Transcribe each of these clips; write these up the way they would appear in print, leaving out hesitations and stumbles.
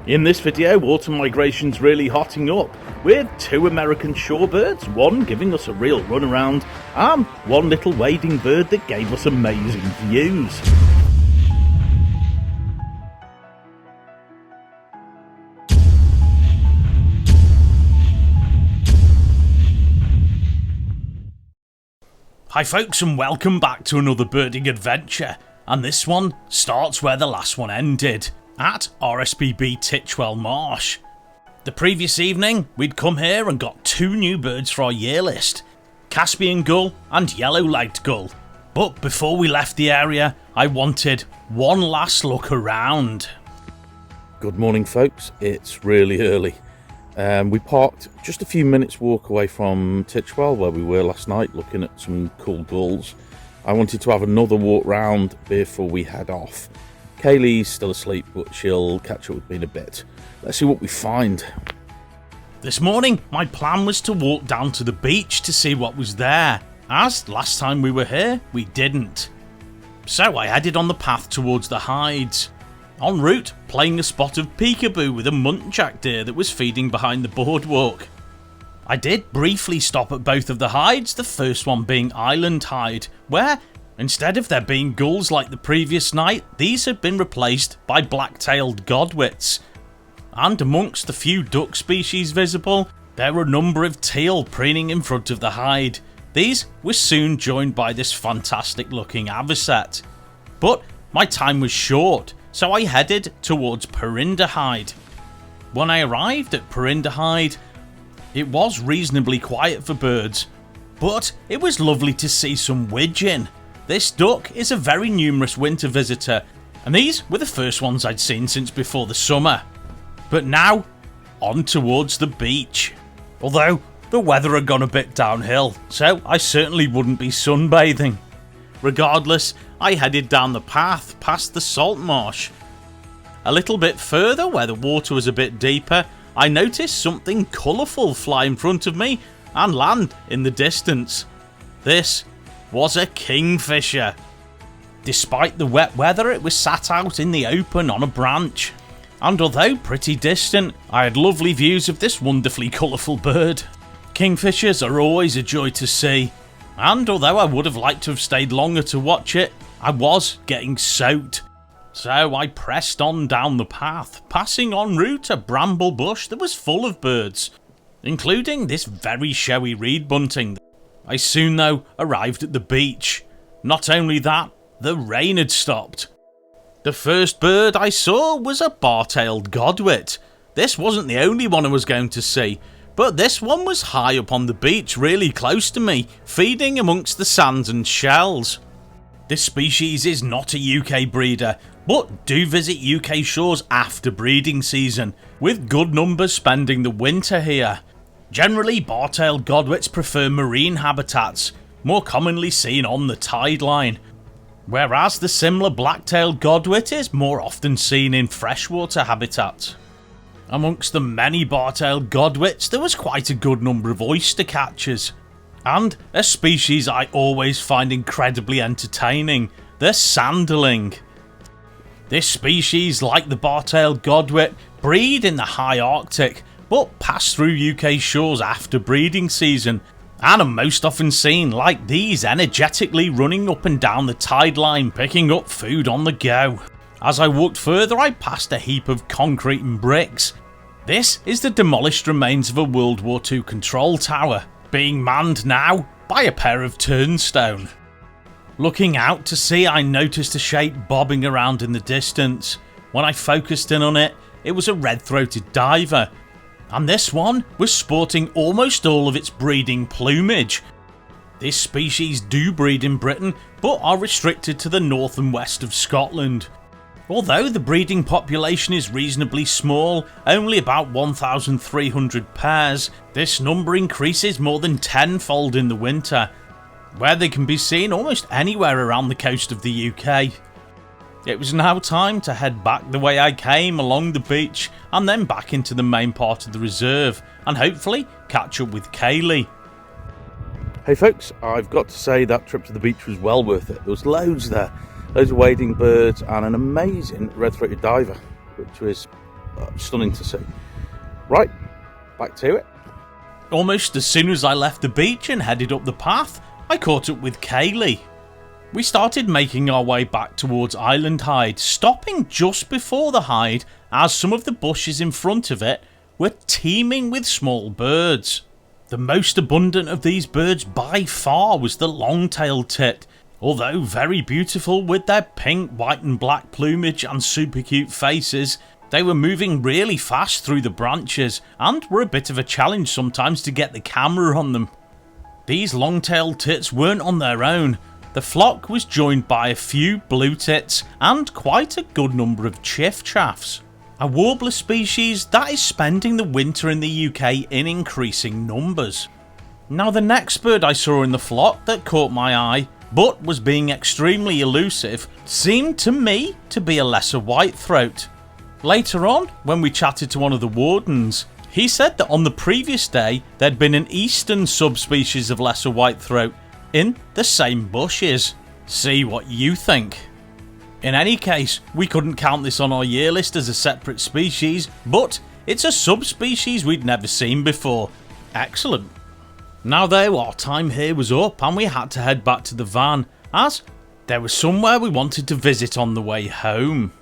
In this video, autumn migration's really hotting up, with 2 American shorebirds, one giving us a real runaround, and one little wading bird that gave us amazing views. Hi folks, and welcome back to another birding adventure, and this one starts where the last one ended, at RSPB Titchwell Marsh. The previous evening, we'd come here and got 2 new birds for our year list, Caspian gull and yellow-legged gull. But before we left the area, I wanted one last look around. Good morning folks, it's really early. We parked just a few minutes walk away from Titchwell where we were last night looking at some cool gulls. I wanted to have another walk round before we head off. Kaylee's still asleep, but she'll catch up with me in a bit. Let's see what we find. This morning, my plan was to walk down to the beach to see what was there, as last time we were here, we didn't. So I headed on the path towards the hides. En route, playing a spot of peekaboo with a muntjac deer that was feeding behind the boardwalk. I did briefly stop at both of the hides, the first one being Island Hide, where, instead of there being gulls like the previous night, these had been replaced by black-tailed godwits. And amongst the few duck species visible, there were a number of teal preening in front of the hide. These were soon joined by this fantastic looking avocet. But my time was short, so I headed towards Perinda Hide. When I arrived at Perinda Hide, it was reasonably quiet for birds, but it was lovely to see some widgeon. This duck is a very numerous winter visitor, and these were the first ones I'd seen since before the summer. But now, on towards the beach. Although, the weather had gone a bit downhill, so I certainly wouldn't be sunbathing. Regardless, I headed down the path past the salt marsh. A little bit further, where the water was a bit deeper, I noticed something colourful fly in front of me and land in the distance. This was a kingfisher. Despite the wet weather, it was sat out in the open on a branch. And although pretty distant, I had lovely views of this wonderfully colourful bird. Kingfishers are always a joy to see, and although I would have liked to have stayed longer to watch it, I was getting soaked. So I pressed on down the path, passing en route a bramble bush that was full of birds, including this very showy reed bunting. I soon though arrived at the beach. Not only that, the rain had stopped. The first bird I saw was a bar-tailed godwit. This wasn't the only one I was going to see, but this one was high up on the beach, really close to me, feeding amongst the sands and shells. This species is not a UK breeder, but do visit UK shores after breeding season, with good numbers spending the winter here. Generally, bar-tailed godwits prefer marine habitats, more commonly seen on the tide line, whereas the similar black-tailed godwit is more often seen in freshwater habitats. Amongst the many bar-tailed godwits, there was quite a good number of oyster catchers, and a species I always find incredibly entertaining, the sanderling. This species, like the bar-tailed godwit, breed in the high Arctic, but pass through UK shores after breeding season, and are most often seen like these energetically running up and down the tide line picking up food on the go. As I walked further, I passed a heap of concrete and bricks. This is the demolished remains of a World War II control tower, being manned now by a pair of turnstone. Looking out to sea, I noticed a shape bobbing around in the distance. When I focused in on it, it was a red-throated diver, and this one was sporting almost all of its breeding plumage. This species do breed in Britain, but are restricted to the north and west of Scotland. Although the breeding population is reasonably small, only about 1,300 pairs, this number increases more than tenfold in the winter, where they can be seen almost anywhere around the coast of the UK. It was now time to head back the way I came along the beach and then back into the main part of the reserve and hopefully catch up with Kaylee. Hey folks, I've got to say that trip to the beach was well worth it. There was loads there, loads of wading birds and an amazing red-throated diver, which was stunning to see. Right, back to it. Almost as soon as I left the beach and headed up the path, I caught up with Kaylee. We started making our way back towards Island Hide, stopping just before the hide as some of the bushes in front of it were teeming with small birds. The most abundant of these birds by far was the long-tailed tit. Although very beautiful with their pink, white and black plumage and super cute faces, they were moving really fast through the branches and were a bit of a challenge sometimes to get the camera on them. These long-tailed tits weren't on their own. The flock was joined by a few blue tits and quite a good number of chiffchaffs, a warbler species that is spending the winter in the UK in increasing numbers. Now the next bird I saw in the flock that caught my eye, but was being extremely elusive, seemed to me to be a lesser whitethroat. Later on, when we chatted to one of the wardens, he said that on the previous day there'd been an eastern subspecies of lesser whitethroat in the same bushes. See what you think. In any case, we couldn't count this on our year list as a separate species, but it's a subspecies we'd never seen before. Excellent. Now though, our time here was up and we had to head back to the van, as there was somewhere we wanted to visit on the way home.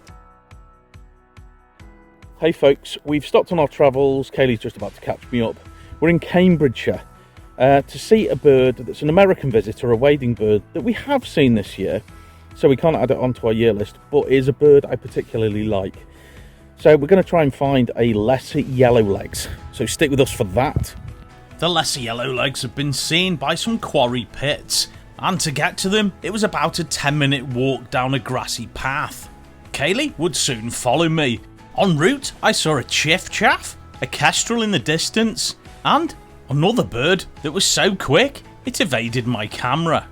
Hey folks, we've stopped on our travels. Kaylee's just about to catch me up. We're in Cambridgeshire to see a bird that's an American visitor, a wading bird that we have seen this year, so we can't add it onto our year list, but is a bird I particularly like. So we're going to try and find a lesser yellowlegs, so stick with us for that. The lesser yellowlegs have been seen by some quarry pits, and to get to them it was about a 10-minute walk down a grassy path. Kaylee would soon follow me. En route I saw a chiffchaff, a kestrel in the distance, and another bird that was so quick it evaded my camera.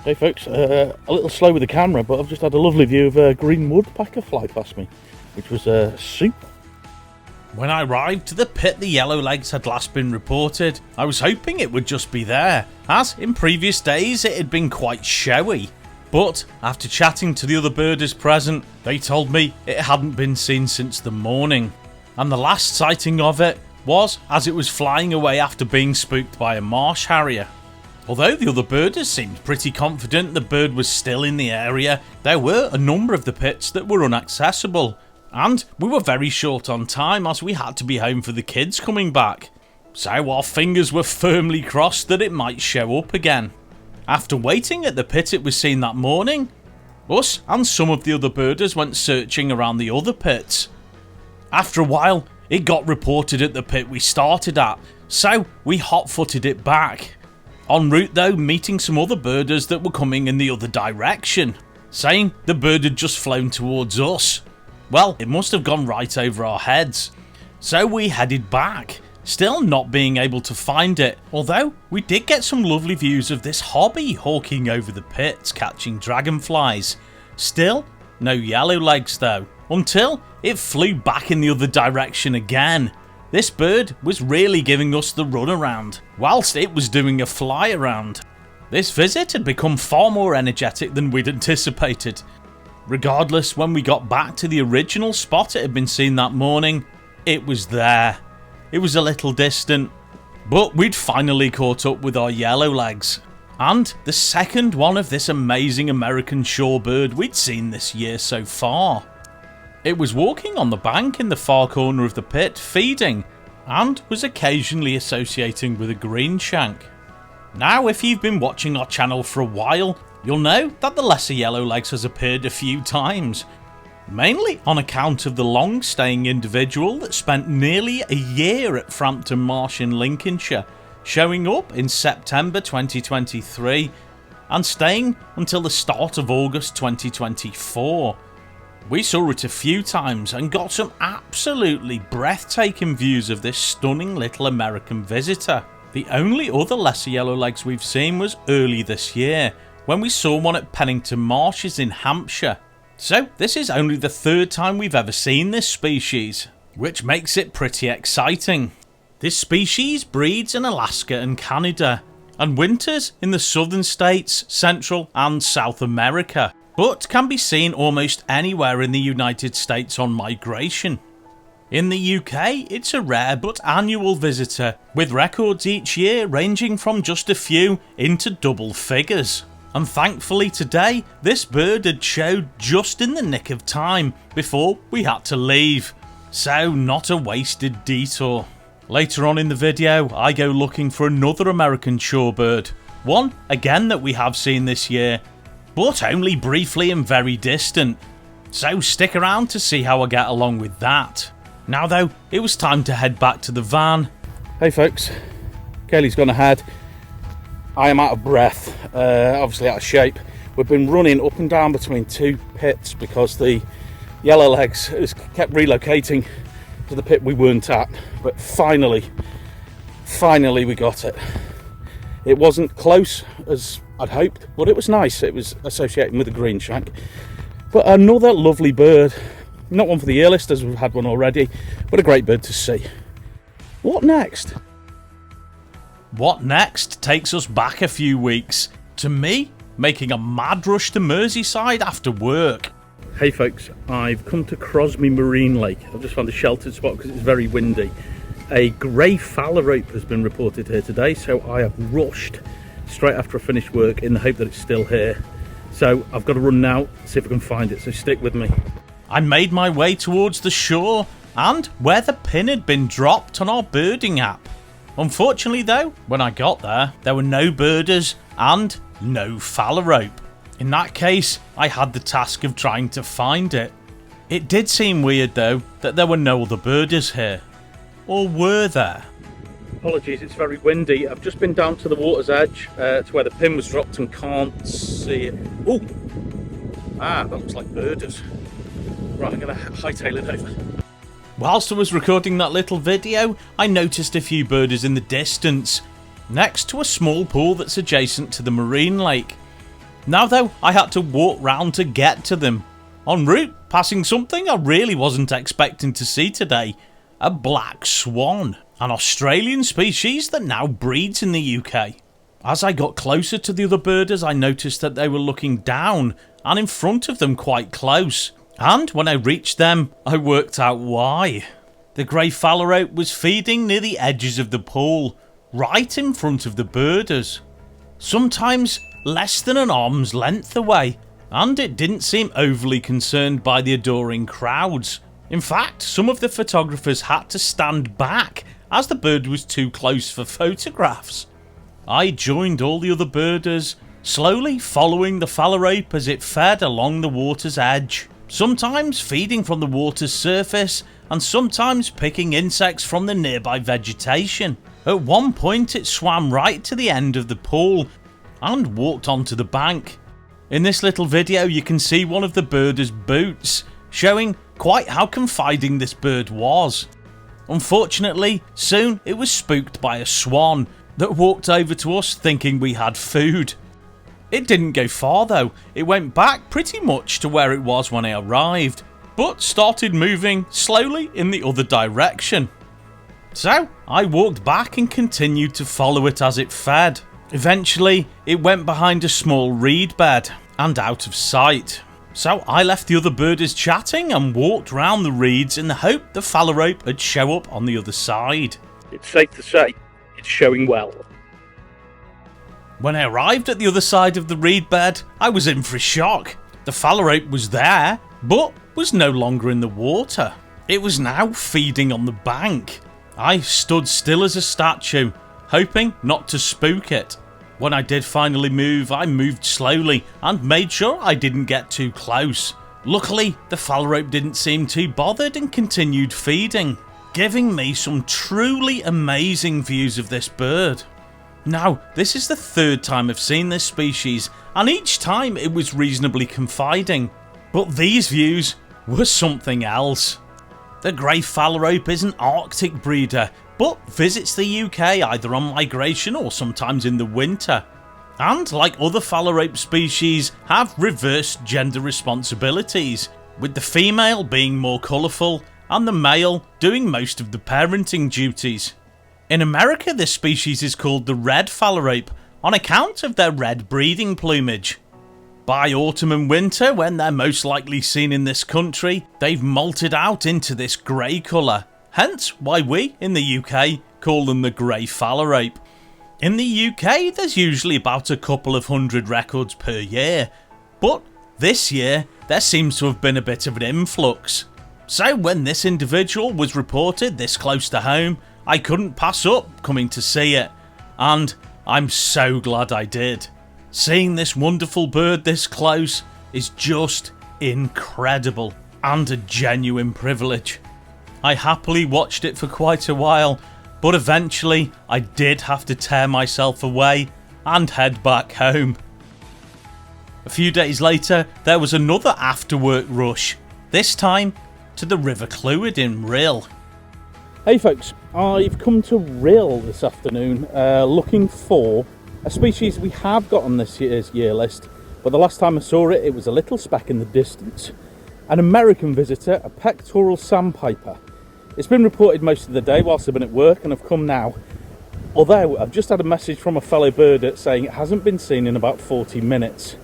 Hey folks, a little slow with the camera, but I've just had a lovely view of a green woodpecker fly past me, which was super. When I arrived to the pit the yellowlegs had last been reported, I was hoping it would just be there, as in previous days it had been quite showy. But after chatting to the other birders present, they told me it hadn't been seen since the morning, and the last sighting of it was as it was flying away after being spooked by a marsh harrier. Although the other birders seemed pretty confident the bird was still in the area, there were a number of the pits that were inaccessible, and we were very short on time as we had to be home for the kids coming back. So our fingers were firmly crossed that it might show up again. After waiting at the pit it was seen that morning, us and some of the other birders went searching around the other pits. After a while, it got reported at the pit we started at, so we hot-footed it back. En route though, meeting some other birders that were coming in the other direction, saying the bird had just flown towards us. Well, it must have gone right over our heads. So we headed back, still not being able to find it, although we did get some lovely views of this hobby hawking over the pits catching dragonflies. Still, no yellowlegs though, until it flew back in the other direction again. This bird was really giving us the runaround, whilst it was doing a fly around. This visit had become far more energetic than we'd anticipated. Regardless, when we got back to the original spot it had been seen that morning, it was there. It was a little distant, but we'd finally caught up with our yellowlegs, and the second one of this amazing American shorebird we'd seen this year so far. It was walking on the bank in the far corner of the pit, feeding, and was occasionally associating with a greenshank. Now, if you've been watching our channel for a while, you'll know that the lesser yellowlegs has appeared a few times, mainly on account of the long-staying individual that spent nearly a year at Frampton Marsh in Lincolnshire, showing up in September 2023 and staying until the start of August 2024. We saw it a few times and got some absolutely breathtaking views of this stunning little American visitor. The only other lesser yellowlegs we've seen was early this year, when we saw one at Pennington Marshes in Hampshire. So this is only the third time we've ever seen this species, which makes it pretty exciting. This species breeds in Alaska and Canada, and winters in the southern states, Central and South America, but can be seen almost anywhere in the United States on migration. In the UK, it's a rare but annual visitor, with records each year ranging from just a few into double figures. And thankfully today, this bird had showed just in the nick of time before we had to leave. So not a wasted detour. Later on in the video, I go looking for another American shorebird. One, again, that we have seen this year, but only briefly and very distant. So stick around to see how I get along with that. Now though, it was time to head back to the van. Hey folks, Kaylee's gone ahead. I am out of breath, obviously out of shape. We've been running up and down between two pits because the yellowlegs has kept relocating to the pit we weren't at. But finally we got it. It wasn't close as I'd hoped, but it was nice. It was associating with a green shank. But another lovely bird. Not one for the ear list as we've had one already, but a great bird to see. What next? What next takes us back a few weeks to me making a mad rush to Merseyside after work. Hey folks, I've come to Crosby Marine Lake. I've just found a sheltered spot because it's very windy. A grey phalarope has been reported here today, so I have rushed straight after I finished work in the hope that it's still here. So I've got to run now, see if I can find it, so stick with me. I made my way towards the shore and where the pin had been dropped on our birding app. Unfortunately though, when I got there were no birders and no phalarope. In that case, I had the task of trying to find it. It did seem weird though that there were no other birders here. Or were there? Apologies, it's very windy. I've just been down to the water's edge to where the pin was dropped and can't see it. Oh! That looks like birders. Right, I'm going to hightail it over. Whilst I was recording that little video, I noticed a few birders in the distance, next to a small pool that's adjacent to the marine lake. Now though, I had to walk round to get to them. En route, passing something I really wasn't expecting to see today. A black swan, an Australian species that now breeds in the UK. As I got closer to the other birders, I noticed that they were looking down and in front of them quite close. And when I reached them, I worked out why. The grey phalarope was feeding near the edges of the pool, right in front of the birders. Sometimes less than an arm's length away, and it didn't seem overly concerned by the adoring crowds. In fact, some of the photographers had to stand back as the bird was too close for photographs. I joined all the other birders, slowly following the phalarope as it fed along the water's edge. Sometimes feeding from the water's surface and sometimes picking insects from the nearby vegetation. At one point it swam right to the end of the pool and walked onto the bank. In this little video you can see one of the birders' boots, showing quite how confiding this bird was. Unfortunately, soon it was spooked by a swan that walked over to us thinking we had food. It didn't go far though, it went back pretty much to where it was when I arrived, but started moving slowly in the other direction. So I walked back and continued to follow it as it fed. Eventually it went behind a small reed bed and out of sight. So I left the other birders chatting and walked round the reeds in the hope the phalarope would show up on the other side. It's safe to say, it's showing well. When I arrived at the other side of the reed bed, I was in for a shock. The phalarope was there, but was no longer in the water. It was now feeding on the bank. I stood still as a statue, hoping not to spook it. When I did finally move, I moved slowly and made sure I didn't get too close. Luckily, the phalarope didn't seem too bothered and continued feeding, giving me some truly amazing views of this bird. Now, this is the third time I've seen this species, and each time it was reasonably confiding. But these views were something else. The grey phalarope is an Arctic breeder, but visits the UK either on migration or sometimes in the winter. And like other phalarope species, have reversed gender responsibilities, with the female being more colourful and the male doing most of the parenting duties. In America, this species is called the red phalarope on account of their red breeding plumage. By autumn and winter, when they're most likely seen in this country, they've molted out into this grey colour, hence why we, in the UK, call them the grey phalarope. In the UK, there's usually about a couple of hundred records per year, but this year, there seems to have been a bit of an influx. So when this individual was reported this close to home, I couldn't pass up coming to see it, and I'm so glad I did. Seeing this wonderful bird this close is just incredible and a genuine privilege. I happily watched it for quite a while, but eventually I did have to tear myself away and head back home. A few days later, there was another after-work rush, this time to the River Clwyd in Rhyl. Hey folks, I've come to Rhyl this afternoon looking for a species we have got on this year's year list, but the last time I saw it, it was a little speck in the distance. An American visitor, a Pectoral sandpiper. It's been reported most of the day whilst I've been at work, and I've come now. Although I've just had a message from a fellow birder saying it hasn't been seen in about 40 minutes.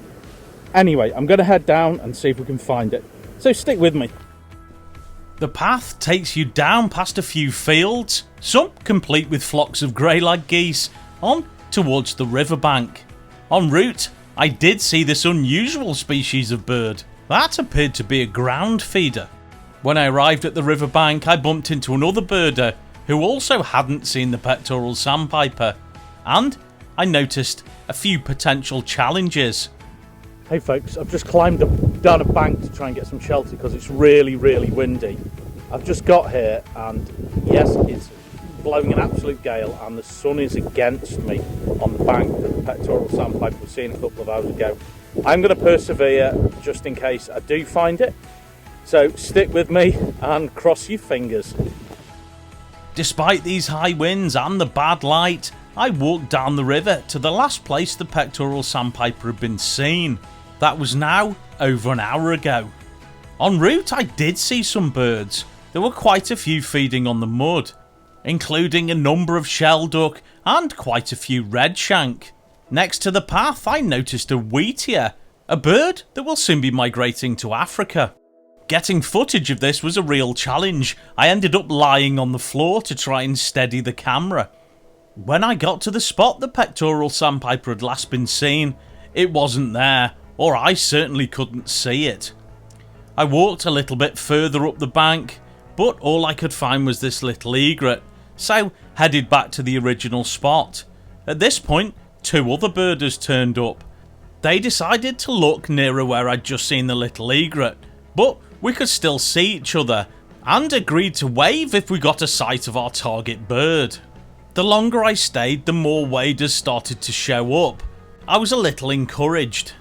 Anyway, I'm going to head down and see if we can find it. So stick with me. The path takes you down past a few fields, some complete with flocks of grey-lag geese, on towards the riverbank. En route, I did see this unusual species of bird. That appeared to be a ground feeder. When I arrived at the riverbank, I bumped into another birder who also hadn't seen the Pectoral sandpiper, and I noticed a few potential challenges. Hey folks, I've just climbed up down a bank to try and get some shelter because it's really windy. I've just got here and yes, it's blowing an absolute gale and the sun is against me on the bank that the Pectoral sandpiper was seen a couple of hours ago. I'm going to persevere just in case I do find it. So stick with me and cross your fingers. Despite these high winds and the bad light, I walked down the river to the last place the Pectoral sandpiper had been seen. That was now over an hour ago. En route, I did see some birds. There were quite a few feeding on the mud, including a number of shelduck and quite a few redshank. Next to the path, I noticed a wheatear, a bird that will soon be migrating to Africa. Getting footage of this was a real challenge. I ended up lying on the floor to try and steady the camera. When I got to the spot the Pectoral sandpiper had last been seen, it wasn't there, or I certainly couldn't see it. I walked a little bit further up the bank, but all I could find was this little egret, so headed back to the original spot. At this point, two other birders turned up. They decided to look nearer where I'd just seen the little egret, but we could still see each other, and agreed to wave if we got a sight of our target bird. The longer I stayed, the more waders started to show up. I was a little encouraged.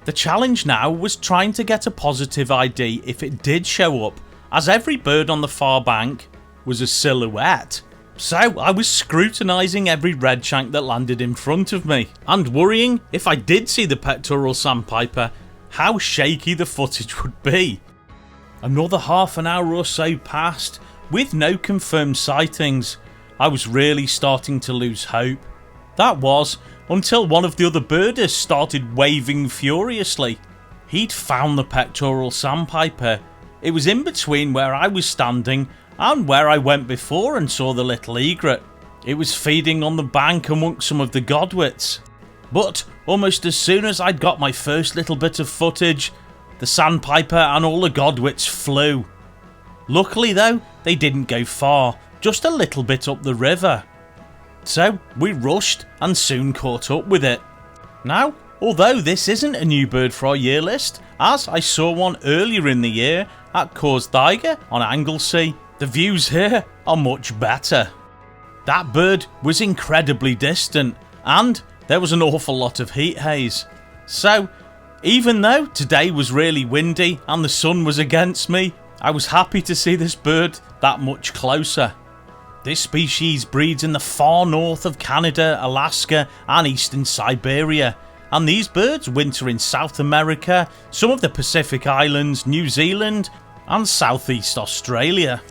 The challenge now was trying to get a positive ID if it did show up, as every bird on the far bank was a silhouette. So I was scrutinising every redshank that landed in front of me, and worrying if I did see the Pectoral sandpiper, how shaky the footage would be. Another half an hour or so passed, with no confirmed sightings. I was really starting to lose hope. That was until one of the other birders started waving furiously. He'd found the Pectoral sandpiper. It was in between where I was standing and where I went before and saw the little egret. It was feeding on the bank amongst some of the godwits. But almost as soon as I'd got my first little bit of footage, the sandpiper and all the godwits flew. Luckily though, they didn't go far, just a little bit up the river. So we rushed and soon caught up with it. Now, although this isn't a new bird for our year list, as I saw one earlier in the year at Corsdaiga on Anglesey, the views here are much better. That bird was incredibly distant, and there was an awful lot of heat haze. So, even though today was really windy and the sun was against me, I was happy to see this bird that much closer. This species breeds in the far north of Canada, Alaska and eastern Siberia, and these birds winter in South America, some of the Pacific Islands, New Zealand and southeast Australia.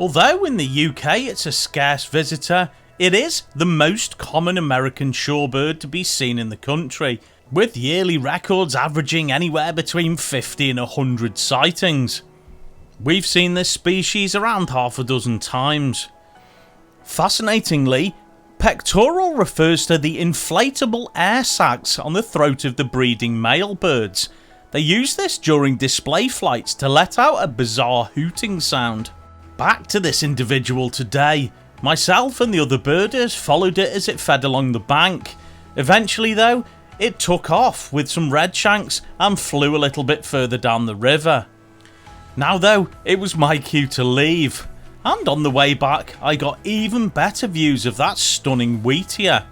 Although in the UK it's a scarce visitor, it is the most common American shorebird to be seen in the country, with yearly records averaging anywhere between 50 and 100 sightings. We've seen this species around half a dozen times. Fascinatingly, Pectoral refers to the inflatable air sacs on the throat of the breeding male birds. They use this during display flights to let out a bizarre hooting sound. Back to this individual today. Myself and the other birders followed it as it fed along the bank. Eventually though, it took off with some redshanks and flew a little bit further down the river. Now though, it was my cue to leave. And on the way back, I got even better views of that stunning wheatear.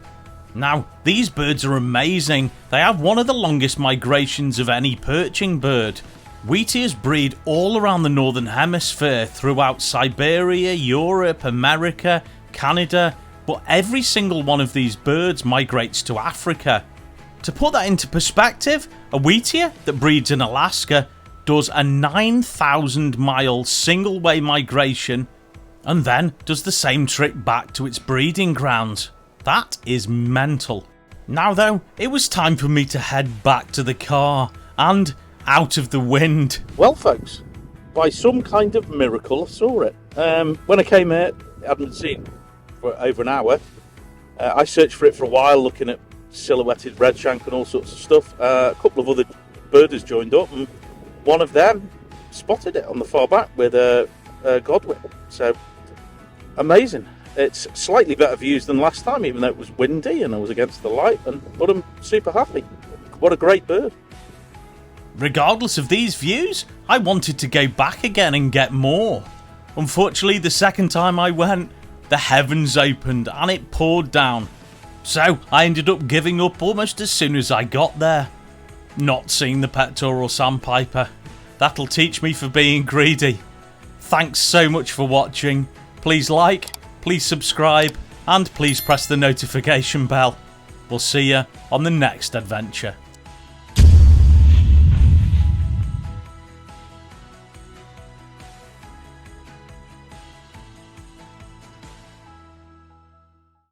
Now, these birds are amazing. They have one of the longest migrations of any perching bird. Wheatears breed all around the northern hemisphere, throughout Siberia, Europe, America, Canada, but every single one of these birds migrates to Africa. To put that into perspective, a wheatear that breeds in Alaska does a 9,000 mile single way migration and then does the same trip back to its breeding grounds. That is mental. Now though, it was time for me to head back to the car and out of the wind. Well folks, by some kind of miracle I saw it. When I came here, I hadn't been seen for over an hour. I searched for it for a while, looking at silhouetted redshank and all sorts of stuff. A couple of other birders joined up and one of them spotted it on the far back with a godwit. So amazing. It's slightly better views than last time, even though it was windy and I was against the light, but I'm super happy. What a great bird. Regardless of these views, I wanted to go back again and get more. Unfortunately, the second time I went, the heavens opened and it poured down. So I ended up giving up almost as soon as I got there. Not seeing the pectoral sandpiper. That'll teach me for being greedy. Thanks so much for watching. Please like, please subscribe, and please press the notification bell. We'll see you on the next adventure.